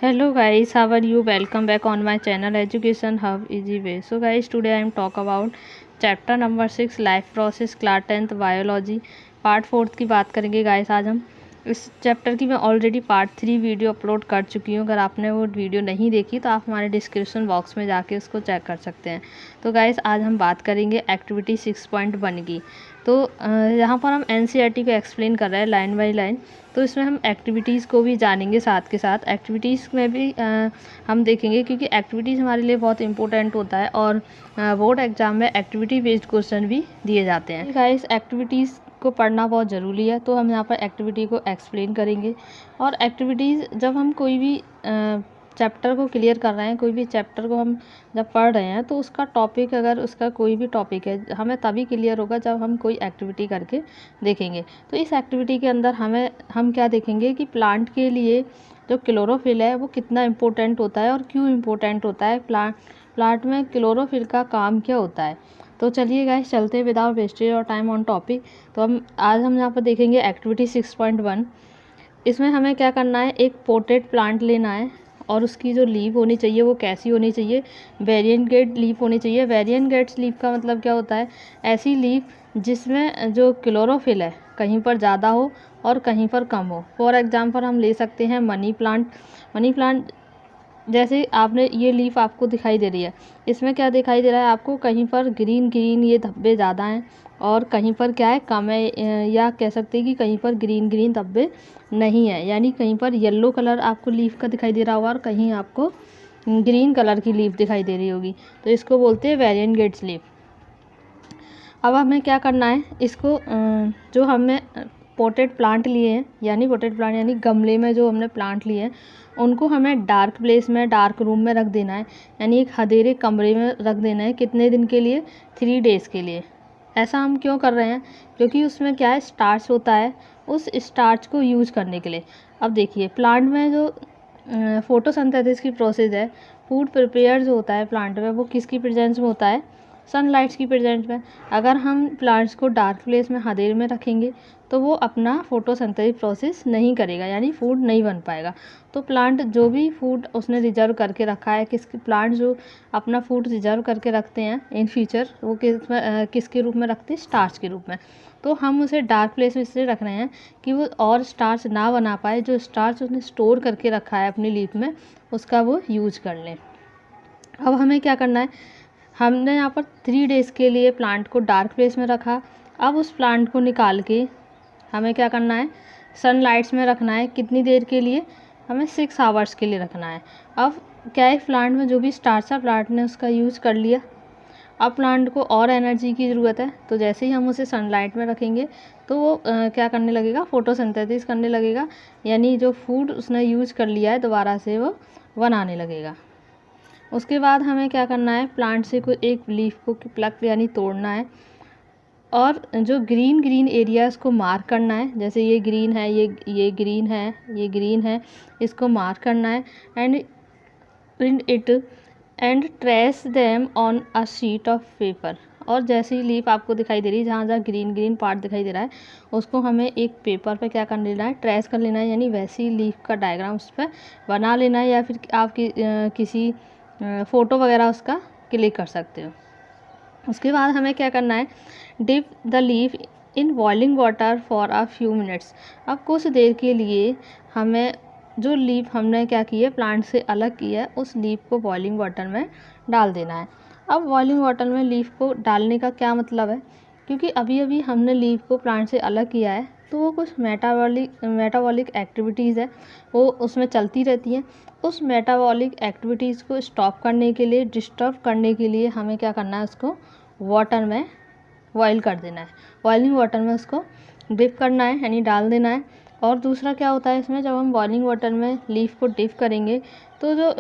Hello guys, how are you? Welcome back on my channel Education Hub Easy Way. So guys, today I am talk about chapter number 6 Life Process Class 10th Biology part 4 की बात करेंगे guys. आज हम इस chapter की मैं already part 3 video upload कर चुकी हूँ। अगर आपने वो वीडियो नहीं देखी तो आप हमारे डिस्क्रिप्शन बॉक्स में जाके उसको चेक कर सकते हैं। तो गाइस आज हम बात करेंगे एक्टिविटी 6.1 की। तो यहाँ पर हम एनसीईआरटी को एक्सप्लेन कर रहे हैं लाइन बाय लाइन। तो इसमें हम एक्टिविटीज़ को भी जानेंगे, साथ के साथ एक्टिविटीज़ में भी हम देखेंगे, क्योंकि एक्टिविटीज़ हमारे लिए बहुत इंपॉर्टेंट होता है और बोर्ड एग्जाम में एक्टिविटी बेस्ड क्वेश्चन भी दिए जाते हैं। गाइस एक्टिविटीज़ को पढ़ना बहुत ज़रूरी है, तो हम यहाँ पर एक्टिविटी को एक्सप्लेन करेंगे। और एक्टिविटीज़ जब हम कोई भी चैप्टर को क्लियर कर रहे हैं, कोई भी चैप्टर को हम जब पढ़ रहे हैं, तो उसका टॉपिक, अगर उसका कोई भी टॉपिक है, हमें तभी क्लियर होगा जब हम कोई एक्टिविटी करके देखेंगे। तो इस एक्टिविटी के अंदर हम क्या देखेंगे कि प्लांट के लिए जो क्लोरोफिल है वो कितना इम्पोर्टेंट होता है और क्यों इम्पोर्टेंट होता है, प्लांट में क्लोरोफिल का काम क्या होता है। तो चलिए गाइस चलते हैं विदाउट वेस्टेज और टाइम ऑन टॉपिक। तो हम यहाँ पर देखेंगे एक्टिविटी 6.1। इसमें हमें क्या करना है, एक पोटेड प्लांट लेना है और उसकी जो लीफ होनी चाहिए वो कैसी होनी चाहिए, वेरिएंगेट लीफ होनी चाहिए। वेरिएंगेट्स लीफ का मतलब क्या होता है, ऐसी लीफ जिसमें जो क्लोरोफिल है कहीं पर ज़्यादा हो और कहीं पर कम हो। फॉर एग्जांपल हम ले सकते हैं मनी प्लांट जैसे आपने ये लीफ आपको दिखाई दे रही है, इसमें क्या दिखाई दे रहा है आपको, कहीं पर ग्रीन ग्रीन ये धब्बे ज़्यादा हैं और कहीं पर क्या है, कम है, या कह सकते हैं कि कहीं पर ग्रीन ग्रीन धब्बे नहीं है, यानी कहीं पर येलो कलर आपको लीफ का दिखाई दे रहा होगा और कहीं आपको ग्रीन कलर की लीफ दिखाई दे रही होगी। तो इसको बोलते हैं वेरिएंगेट्स लीफ। अब हमें क्या करना है, इसको जो हमने पोटेड प्लांट लिए हैं, यानी गमले में जो हमने प्लांट लिए हैं, उनको हमें डार्क प्लेस में, डार्क रूम में रख देना है, यानी एक अंधेरे कमरे में रख देना है। कितने दिन के लिए, 3 डेज़ के लिए। ऐसा हम क्यों कर रहे हैं, क्योंकि उसमें क्या है, स्टार्च होता है, उस स्टार्च को यूज़ करने के लिए। अब देखिए प्लांट में जो फोटोसिंथेसिस की प्रोसेस है, फूड प्रिपेयर जो होता है प्लांट में, वो किसकी प्रेजेंस में होता है, सनलाइट्स की प्रेजेंस में। अगर हम प्लांट्स को डार्क प्लेस में, अंधेरे में रखेंगे, तो वो अपना फोटोसिंथेसिस प्रोसेस नहीं करेगा, यानी फूड नहीं बन पाएगा। तो प्लांट जो भी फूड उसने रिजर्व करके रखा है, प्लांट जो अपना फूड रिजर्व करके रखते हैं इन फ्यूचर, वो किसके रूप में रखते हैं, स्टार्च के रूप में। तो हम उसे डार्क प्लेस में इसलिए रख रहे हैं कि वो और स्टार्च ना बना पाए, जो स्टार्च उसने स्टोर करके रखा है अपनी लीफ में, उसका वो यूज कर लें। अब हमें क्या करना है, हमने यहाँ पर 3 डेज़ के लिए प्लांट को डार्क प्लेस में रखा। अब उस प्लांट को निकाल के हमें क्या करना है, सनलाइट्स में रखना है। कितनी देर के लिए, हमें 6 आवर्स के लिए रखना है। अब क्या है, प्लांट में जो भी स्टार्च था प्लांट ने उसका यूज़ कर लिया। अब प्लांट को और एनर्जी की ज़रूरत है, तो जैसे ही हम उसे सनलाइट में रखेंगे तो वो क्या करने लगेगा, फोटोसिंथेसिस करने लगेगा, यानी जो फूड उसने यूज़ कर लिया है दोबारा से वो बनाने लगेगा। उसके बाद हमें क्या करना है, प्लांट से कोई एक लीफ को प्लक यानी तोड़ना है और जो ग्रीन ग्रीन एरियाज़ को मार्क करना है। जैसे ये ग्रीन है, ये ग्रीन है, ये ग्रीन है, इसको मार्क करना है and print it and trace them on a sheet of paper. और जैसे ही लीफ आपको दिखाई दे रही है, जहाँ जहाँ ग्रीन ग्रीन पार्ट दिखाई दे रहा है, उसको हमें एक पेपर पे क्या कर लेना है, ट्रेस कर लेना है, यानी वैसी लीफ का डायग्राम उस पर बना लेना है, या फिर आप किसी फ़ोटो वगैरह उसका क्लिक कर सकते हो। उसके बाद हमें क्या करना है, dip the leaf in boiling water for a few minutes. अब कुछ देर के लिए हमें जो लीफ हमने क्या की है, प्लांट से अलग की है, उस लीफ को बॉइलिंग वाटर में डाल देना है। अब बॉइलिंग वाटर में लीफ को डालने का क्या मतलब है, क्योंकि अभी अभी हमने लीफ को प्लांट से अलग किया है, तो वो कुछ मेटाबॉलिक एक्टिविटीज़ है वो उसमें चलती रहती हैं। उस मेटाबॉलिक एक्टिविटीज़ को स्टॉप करने के लिए, डिस्टर्ब करने के लिए हमें क्या करना है, उसको वाटर में बॉयल कर देना है। बॉइलिंग वाटर में उसको डिप करना है, यानी डाल देना है। और दूसरा क्या होता है इसमें, जब हम बॉइलिंग वाटर में लीफ को डिप करेंगे तो जो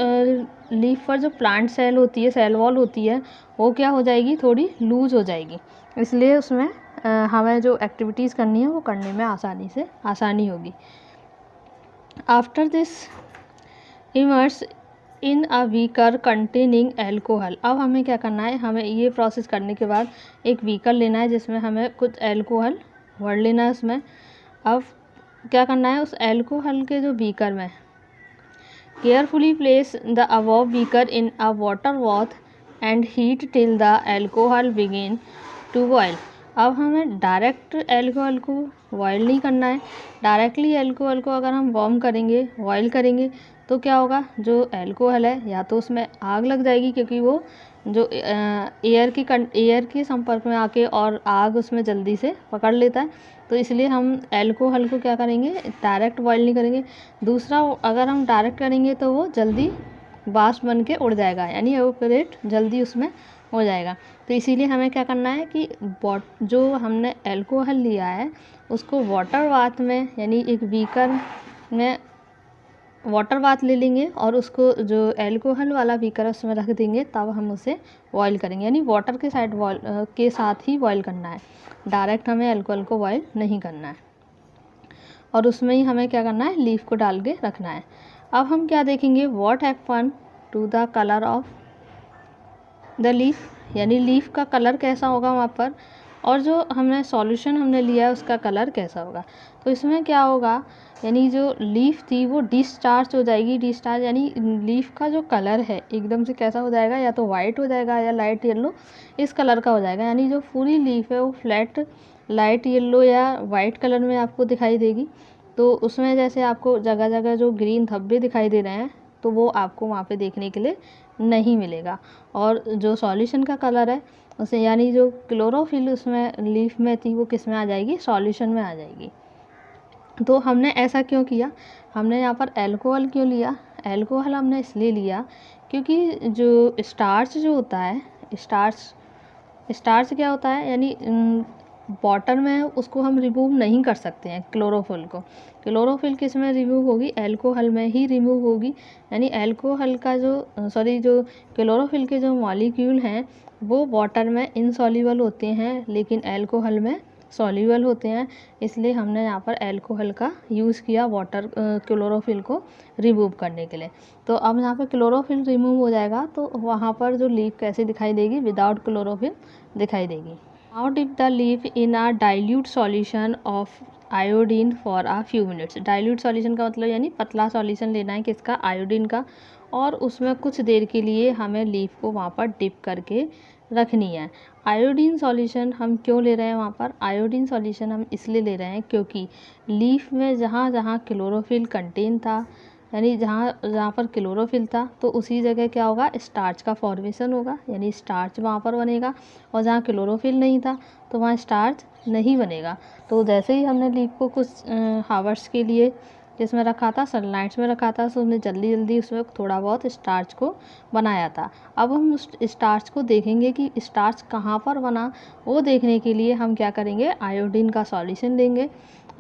लीफ पर जो प्लांट सेल होती है, सेल वॉल होती है, वो क्या हो जाएगी, थोड़ी लूज हो जाएगी। इसलिए उसमें हमें जो एक्टिविटीज़ करनी है वो करने में आसानी होगी। After this immerse in a beaker containing alcohol. अब हमें क्या करना है, हमें ये प्रोसेस करने के बाद एक बीकर लेना है जिसमें हमें कुछ एल्कोहल भर लेना है उसमें। अब क्या करना है, उस एल्कोहल के जो बीकर में carefully place the above beaker in a water bath and heat till the alcohol begin to boil. अब हमें डायरेक्ट एल्कोहल को बॉयल नहीं करना है। डायरेक्टली एल्कोहल को अगर हम वार्म करेंगे, बॉयल करेंगे, तो क्या होगा, जो एल्कोहल है या तो उसमें आग लग जाएगी, क्योंकि वो जो एयर के संपर्क में आके और आग उसमें जल्दी से पकड़ लेता है। तो इसलिए हम एल्कोहल को क्या करेंगे, डायरेक्ट बॉयल नहीं करेंगे। दूसरा, अगर हम डायरेक्ट करेंगे तो वो जल्दी वाष्प बन के उड़ जाएगा, यानी एवापोरेट जल्दी उसमें हो जाएगा। तो इसीलिए हमें क्या करना है कि जो हमने एल्कोहल लिया है उसको वाटर बाथ में, यानी एक बीकर में वाटर बाथ ले लेंगे और उसको जो एल्कोहल वाला बीकर है उसमें रख देंगे, तब हम उसे बॉयल करेंगे। यानी वाटर के साथ ही बॉयल करना है, डायरेक्ट हमें एल्कोहल को बॉयल नहीं करना है। और उसमें ही हमें क्या करना है, लीफ को डाल के रखना है। अब हम क्या देखेंगे, what happen to the colour of the leaf, यानी लीफ का कलर कैसा होगा वहाँ पर, और जो हमने सॉल्यूशन हमने लिया है उसका कलर कैसा होगा। तो इसमें क्या होगा, यानी जो लीफ थी वो डिस्चार्ज हो जाएगी। डिस्चार्ज यानी लीफ का जो कलर है एकदम से कैसा हो जाएगा, या तो वाइट हो जाएगा या लाइट येलो इस कलर का हो जाएगा। यानी जो पूरी लीफ है वो फ्लैट लाइट येलो या वाइट कलर में आपको दिखाई देगी। तो उसमें जैसे आपको जगह जगह जो ग्रीन धब्बे दिखाई दे रहे हैं, तो वो आपको वहाँ पे देखने के लिए नहीं मिलेगा। और जो सॉल्यूशन का कलर है उसे, यानी जो क्लोरोफिल उसमें लीफ में थी, वो किस में आ जाएगी, सॉल्यूशन में आ जाएगी। तो हमने ऐसा क्यों किया, हमने यहाँ पर एल्कोहल क्यों लिया, एल्कोहल हमने इसलिए लिया क्योंकि जो स्टार्च जो होता है, स्टार्च क्या होता है, यानी वाटर में उसको हम रिमूव नहीं कर सकते हैं क्लोरोफिल को। क्लोरोफिल किस में रिमूव होगी, एल्कोहल में ही रिमूव होगी। यानी एल्कोहल का जो क्लोरोफिल के जो मॉलिक्यूल हैं वो वाटर में इनसॉल्युबल होते हैं, लेकिन एल्कोहल में सॉल्युबल होते हैं। इसलिए हमने यहाँ पर एल्कोहल का यूज़ किया वाटर क्लोरोफिल को रिमूव करने के लिए। तो अब यहाँ पर क्लोरोफिल रिमूव हो जाएगा, तो वहाँ पर जो लीफ कैसे दिखाई देगी, विदाउट क्लोरोफिल दिखाई देगी। Now dip the leaf in a dilute solution of iodine for a few minutes। Dilute solution का मतलब यानी पतला सॉल्यूशन लेना है किसका, आयोडीन का, और उसमें कुछ देर के लिए हमें लीफ को वहाँ पर डिप करके रखनी है। आयोडीन सॉल्यूशन हम क्यों ले रहे हैं वहाँ पर, आयोडीन सॉल्यूशन हम इसलिए ले रहे हैं क्योंकि लीफ में जहाँ जहाँ क्लोरोफिल कंटेन था, यानी जहाँ जहाँ पर क्लोरोफिल था, तो उसी जगह क्या होगा, स्टार्च का फॉर्मेशन होगा, यानी स्टार्च वहाँ पर बनेगा। और जहाँ क्लोरोफिल नहीं था तो वहाँ स्टार्च नहीं बनेगा। तो जैसे ही हमने लीफ को कुछ हावर्स के लिए जिसमें रखा था, सनलाइट्स में रखा था, तो उसने जल्दी जल्दी उसमें थोड़ा बहुत स्टार्च को बनाया था। अब हम उस स्टार्च को देखेंगे कि स्टार्च कहाँ पर बना, वो देखने के लिए हम क्या करेंगे, आयोडीन का सॉल्यूशन लेंगे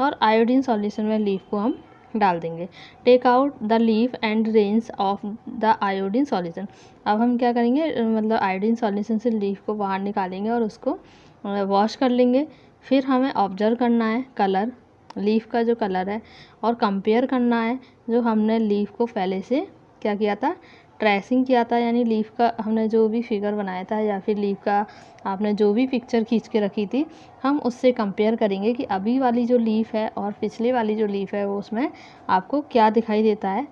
और आयोडीन सॉल्यूशन में लीफ को हम डाल देंगे। Take out the leaf and range of the iodine solution. अब हम क्या करेंगे, मतलब आयोडीन सॉल्यूशन से लीफ को बाहर निकालेंगे और उसको वॉश कर लेंगे। फिर हमें ऑब्जर्व करना है कलर, लीफ का जो कलर है, और कंपेयर करना है जो हमने लीफ को पहले से क्या किया था, ट्रेसिंग किया था। यानी लीफ का हमने जो भी फिगर बनाया था या फिर लीफ का आपने जो भी पिक्चर खींच के रखी थी, हम उससे कंपेयर करेंगे कि अभी वाली जो लीफ है और पिछले वाली जो लीफ है वो उसमें आपको क्या दिखाई देता है।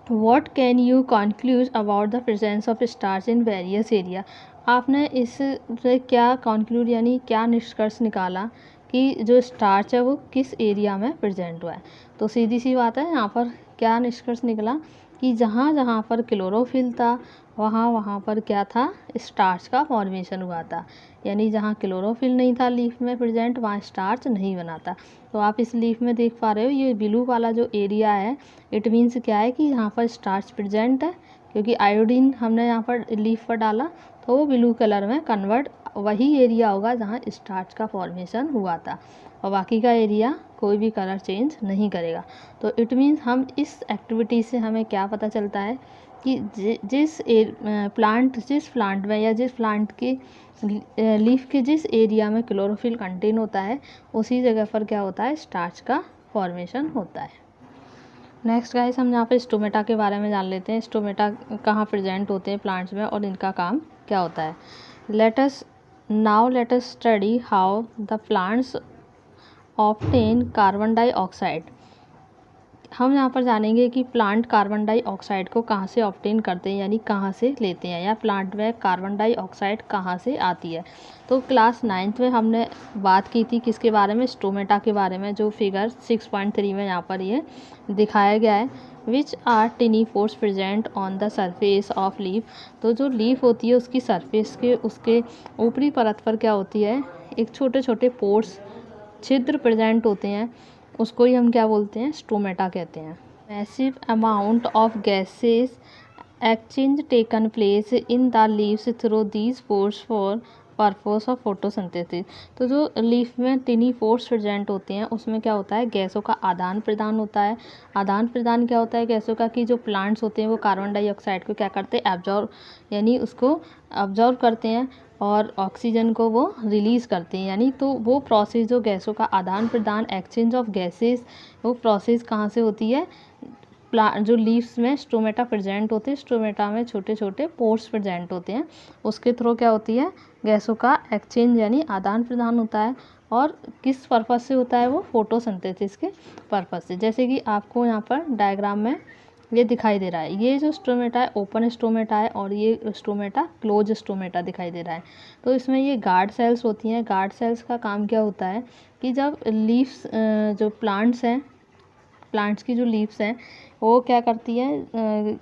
What can you conclude about the presence of starch in various area। आपने इससे क्या कंक्लूड यानी क्या निष्कर्ष निकाला कि जो स्टार्च है वो किस एरिया में प्रेजेंट हुआ है। तो सीधी सी बात है, यहाँ पर क्या निष्कर्ष निकला कि जहाँ जहाँ पर क्लोरोफिल था वहाँ वहाँ पर क्या था, स्टार्च का फॉर्मेशन हुआ था। यानी जहाँ क्लोरोफिल नहीं था लीफ में प्रेजेंट, वहाँ स्टार्च नहीं बना था। तो आप इस लीफ में देख पा रहे हो, ये ब्लू वाला जो एरिया है, इट मीन्स क्या है कि यहाँ पर स्टार्च प्रेजेंट है, क्योंकि आयोडीन हमने यहाँ पर लीफ पर डाला तो वो ब्लू कलर में कन्वर्ट वही एरिया होगा जहाँ स्टार्च का फॉर्मेशन हुआ था, और बाकी का एरिया कोई भी कलर चेंज नहीं करेगा। तो इट मीन्स हम इस एक्टिविटी से हमें क्या पता चलता है कि जिस प्लांट में या जिस प्लांट के लीफ के जिस एरिया में क्लोरोफिल कंटेन होता है, उसी जगह पर क्या होता है, स्टार्च का फॉर्मेशन होता है। नेक्स्ट गाइस, हम यहाँ पे स्टोमेटा के बारे में जान लेते हैं। स्टोमेटा कहाँ प्रेजेंट होते हैं प्लांट्स में और इनका काम क्या होता है। Let us study how the plants obtain carbon dioxide. हम यहाँ पर जानेंगे कि प्लांट कार्बन डाइऑक्साइड को कहाँ से ऑब्टेन करते हैं, यानी कहाँ से लेते हैं, या प्लांट में कार्बन डाइऑक्साइड कहाँ से आती है। तो क्लास 9th में हमने बात की थी किसके बारे में, स्टोमेटा के बारे में, जो फिगर 6.3 में यहाँ पर ये दिखाया गया है। Which are tiny pores present on the surface of leaf. तो जो लीफ होती है उसकी सरफेस के उसके ऊपरी परत पर क्या होती है, एक छोटे छोटे पोर्स, छिद्र प्रेजेंट होते हैं, उसको ही हम क्या बोलते हैं, स्टोमेटा कहते हैं। Massive amount of gases exchange taken place in the leaves through these pores for purpose of photosynthesis. तो जो लीफ में टिनी पोर्स प्रेजेंट होते हैं उसमें क्या होता है, गैसों का आदान प्रदान होता है। आदान प्रदान क्या होता है गैसों का, कि जो प्लांट्स होते हैं वो कार्बन डाइऑक्साइड को क्या करते हैं, एब्जॉर्ब, यानी उसको ऑब्जर्व करते हैं और ऑक्सीजन को वो रिलीज़ करते हैं। यानी तो वो प्रोसेस जो गैसों का आदान प्रदान, एक्सचेंज ऑफ गैसेस, वो प्रोसेस कहाँ से होती है, जो लीव्स में स्टोमेटा प्रेजेंट होते हैं, स्टोमेटा में छोटे छोटे पोर्स प्रेजेंट होते हैं, उसके थ्रू क्या होती है, गैसों का एक्सचेंज यानी आदान प्रदान होता है। और किस पर्पज़ से होता है वो, फोटोसिंथेसिस के पर्पज़ से। जैसे कि आपको यहाँ पर डायग्राम में ये दिखाई दे रहा है, ये जो स्टोमेटा है ओपन स्टोमेटा है और ये स्टोमेटा क्लोज स्टोमेटा दिखाई दे रहा है। तो इसमें ये गार्ड सेल्स होती हैं। गार्ड सेल्स का काम क्या होता है कि जब लीव्स, जो प्लांट्स हैं, प्लांट्स की जो लीव्स हैं वो क्या करती हैं,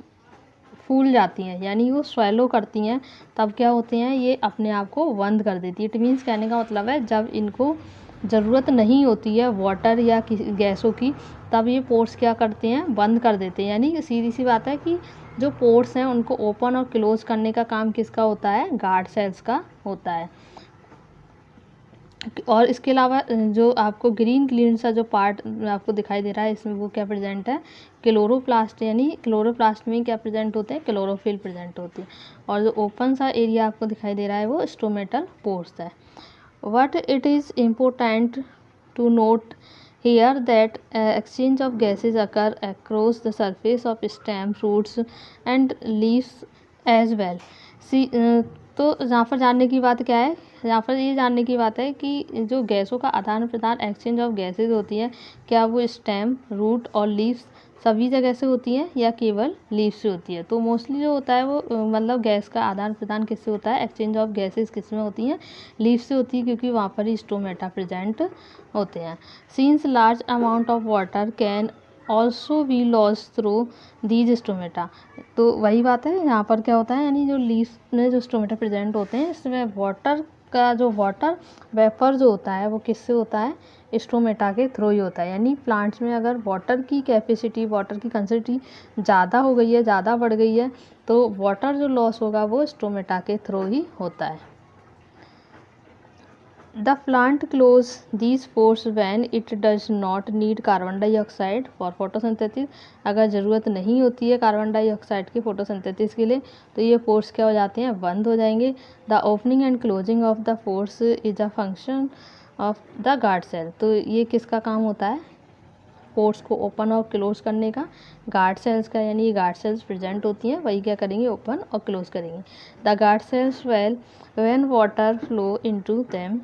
फूल जाती हैं, यानी वो स्वेलो करती हैं, तब क्या होते हैं, ये अपने आप को बंद कर देती है। इट मीन्स कहने का मतलब है जब इनको ज़रूरत नहीं होती है वाटर या गैसों की, तब ये पोर्स क्या करते हैं, बंद कर देते हैं। यानी सीधी सी बात है कि जो पोर्स हैं उनको ओपन और क्लोज करने का काम किसका होता है, गार्ड सेल्स का होता है। और इसके अलावा जो आपको ग्रीन ग्रीन सा जो पार्ट आपको दिखाई दे रहा है, इसमें वो क्या प्रेजेंट है, क्लोरोप्लास्ट, यानी क्लोरोप्लास्ट में क्या प्रेजेंट होते हैं, क्लोरोफिल प्रेजेंट होती है। और जो ओपन सा एरिया आपको दिखाई दे रहा है वो स्टोमेटल पोर्स है। What it is important to note here that exchange of gases occur across the surface of stem, roots and leaves as well. See, तो यहाँ पर जानने की बात क्या है, यहाँ पर ये जानने की बात है कि जो गैसों का आदान प्रदान, एक्सचेंज ऑफ गैसेज होती है, क्या वो स्टेम, रूट और लीव्स सभी जगह से होती है या केवल लीव्स से होती है। तो मोस्टली जो होता है वो मतलब गैस का आदान प्रदान किससे होता है, एक्सचेंज ऑफ गैसेस किस में होती हैं, लीव्स से होती है, क्योंकि वहाँ पर ही स्टोमेटा प्रेजेंट होते हैं। Since large amount of water can also be loss through these stomata. तो वही बात है, यहाँ पर क्या होता है, यानी जो लीव्स में जो स्टोमेटा प्रेजेंट होते हैं इसमें वाटर का जो वाटर वेपर जो होता है वो किससे होता है, स्टोमेटा के थ्रू ही होता है। यानी प्लांट्स में अगर वाटर की कैपेसिटी, वाटर की कंसिस्टेंसी ज़्यादा हो गई है, ज़्यादा बढ़ गई है, तो वाटर जो लॉस होगा वो स्टोमेटा के थ्रू ही होता है। The plant close these pores when it does not need carbon dioxide for photosynthesis. अगर ज़रूरत नहीं होती है कार्बन डाइऑक्साइड की फोटोसिंथेसिस के लिए, तो ये पोर्स क्या हो जाते हैं, बंद हो जाएंगे। The opening and closing of the pores is a function of the guard cell. तो ये किसका काम होता है, पोर्स को ओपन और क्लोज करने का, गार्ड सेल्स का। यानी ये गार्ड सेल्स प्रेजेंट होती हैं, वही क्या करेंगे, ओपन और क्लोज करेंगे। The guard cells swell when water flow into them.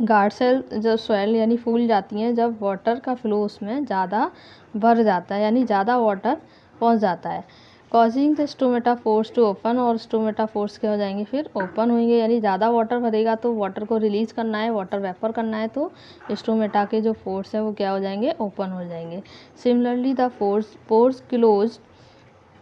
Guard cell जो स्वेल यानी फूल जाती हैं जब वाटर का फ्लो उसमें ज़्यादा भर जाता है, यानी ज़्यादा वाटर पहुंच जाता है। Causing the stomata pores to open, और स्टोमेटा फोर्स क्या हो जाएंगे, फिर ओपन होंगे। यानी ज़्यादा वाटर भरेगा तो वाटर को रिलीज़ करना है, वाटर वेपर करना है, तो स्टोमेटा के जो फोर्स है वो क्या हो जाएंगे, ओपन हो जाएंगे। Similarly the pores close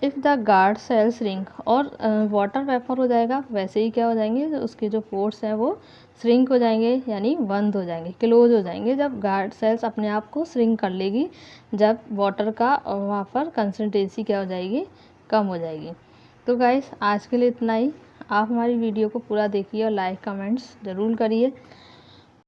if the guard cell shrink, और वाटर वेपर हो जाएगा, वैसे ही क्या हो जाएंगे, उसके जो पोर्स हैं वो श्रिंक हो जाएंगे, यानी बंद हो जाएंगे, क्लोज हो जाएंगे। जब गार्ड सेल्स अपने आप को श्रिंक कर लेगी, जब वाटर का वहाँ पर कंसनट्रेंसी क्या हो जाएगी, कम हो जाएगी। तो गाइस आज के लिए इतना ही। आप हमारी वीडियो को पूरा देखिए और लाइक कमेंट्स ज़रूर करिए।